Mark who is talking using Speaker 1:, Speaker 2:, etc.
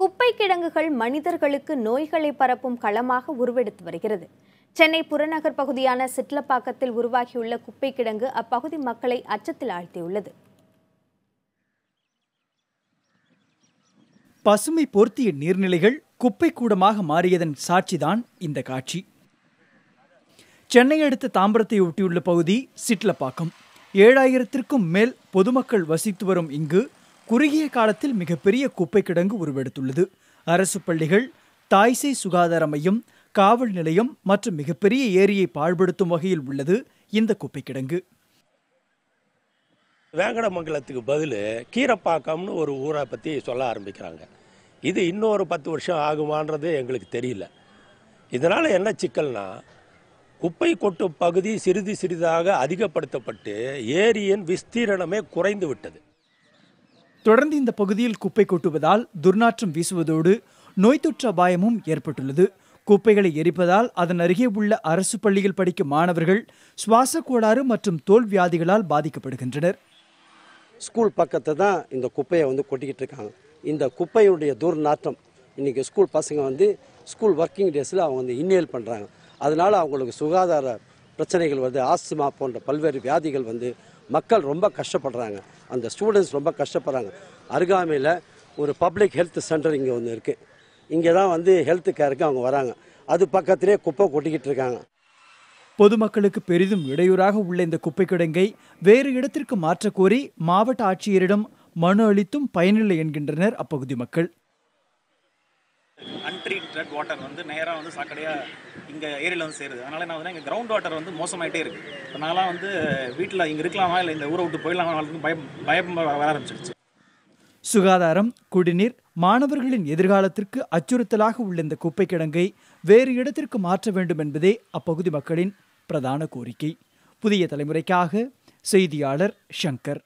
Speaker 1: குப்பை கிடங்குகள் மனிதர்களுக்கு நோய்களை பரப்பும் களமாக உருவெடுத்து வருகிறது. சென்னை புறநகர் பகுதியான சிட்லப்பாக்கத்தில் உருவாகியுள்ள குப்பை கிடங்கு அப்பகுதி மக்களை அச்சத்தில் ஆழ்த்தியுள்ளது.
Speaker 2: பசுமை போர்த்திய நீர்நிலைகள் குப்பை கூடமாக மாறியதன் சாட்சிதான் இந்த காட்சி. சென்னை அடுத்த தாம்பரத்தை ஒட்டியுள்ள பகுதி சிட்லப்பாக்கம். 7000த்திற்கும் மேல் பொதுமக்கள் வசித்து வரும் இங்கு குறுகிய காலத்தில் மிகப்பெரிய குப்பை கிடங்கு உருவெடுத்துள்ளது. அரசு பள்ளிகள், தாய்சேய் சுகாதார மையம், காவல் நிலையம் மற்றும் மிகப்பெரிய ஏரியை பாழ்படுத்தும் வகையில் உள்ளது இந்த குப்பை கிடங்கு.
Speaker 3: வேங்கடமங்கலத்துக்கு பதில் கீரப்பாக்கம்னு ஒரு ஊரை பற்றி சொல்ல ஆரம்பிக்கிறாங்க. இது இன்னொரு 10 வருஷம் ஆகுமான்றது எங்களுக்கு தெரியல. இதனால் என்ன சிக்கல்னா, குப்பை கொட்டும் பகுதி சிறிது சிறிதாக அதிகப்படுத்தப்பட்டு ஏரியின் விஸ்தீரணமே குறைந்து விட்டது.
Speaker 2: தொடர்ந்து இந்த பகுதியில் குப்பை கொட்டுவதால் துர்நாற்றம் வீசுவதோடு நோய் தொற்று அபாயமும் ஏற்பட்டுள்ளது. குப்பைகளை எரிப்பதால் அதன் அருகே உள்ள அரசு பள்ளியில் படிக்கும் மாணவர்கள் சுவாச கோளாறு மற்றும் தோல் வியாதிகளால் பாதிக்கப்படுகின்றனர்.
Speaker 4: ஸ்கூல் பக்கத்தை தான் இந்த குப்பையை கொட்டிக்கிட்டு இருக்காங்க. இந்த குப்பையுடைய துர்நாற்றம் இன்றைக்கி ஸ்கூல் பசங்க ஸ்கூல் ஒர்க்கிங் டேஸில் அவங்க இன்னேல் பண்ணுறாங்க. அதனால் அவங்களுக்கு சுகாதார பிரச்சனைகள் வருது. ஆஸ்துமா போன்ற பல்வேறு வியாதிகள் மக்கள் ரொம்ப கஷ்டப்படுறாங்க. அந்த ஸ்டூடெண்ட்ஸ் ரொம்ப கஷ்டப்படுறாங்க. அருகாமையில் ஒரு பப்ளிக் ஹெல்த் சென்டர் இங்கே இருக்குது. இங்கே தான் ஹெல்த் கேருக்கு அவங்க வராங்க. அது பக்கத்திலே குப்பை கொட்டிக்கிட்டு இருக்காங்க.
Speaker 2: பொதுமக்களுக்கு பெரிதும் இடையூறாக உள்ள இந்த குப்பை கிடங்கை வேறு இடத்திற்கு மாற்ற கோரி மாவட்ட ஆட்சியரிடம் மனு அளித்தும் பயனில்லை என்கின்றனர் அப்பகுதி மக்கள்.
Speaker 5: அன்ட்ரீட்டட் வாட்டர் நேராக சாக்கடையாக இங்கே ஏரியில் சேருது. அதனால என்ன இங்கே கிரவுண்ட் வாட்டர் மோசமாயிட்டே இருக்குது. இப்போ நான்லாம் வீட்டில் இங்கே இருக்கலாமா இல்லை இந்த ஊரை விட்டு போயிடலாமா பயம் வர ஆரம்பிச்சிடுச்சு.
Speaker 2: சுகாதாரம், குடிநீர், மாணவர்களின் எதிர்காலத்திற்கு அச்சுறுத்தலாக உள்ள இந்த குப்பை கிடங்கை வேறு இடத்திற்கு மாற்ற வேண்டும் என்பதே அப்பகுதி மக்களின் பிரதான கோரிக்கை. புதிய தலைமுறைக்காக செய்தியாளர் சங்கர்.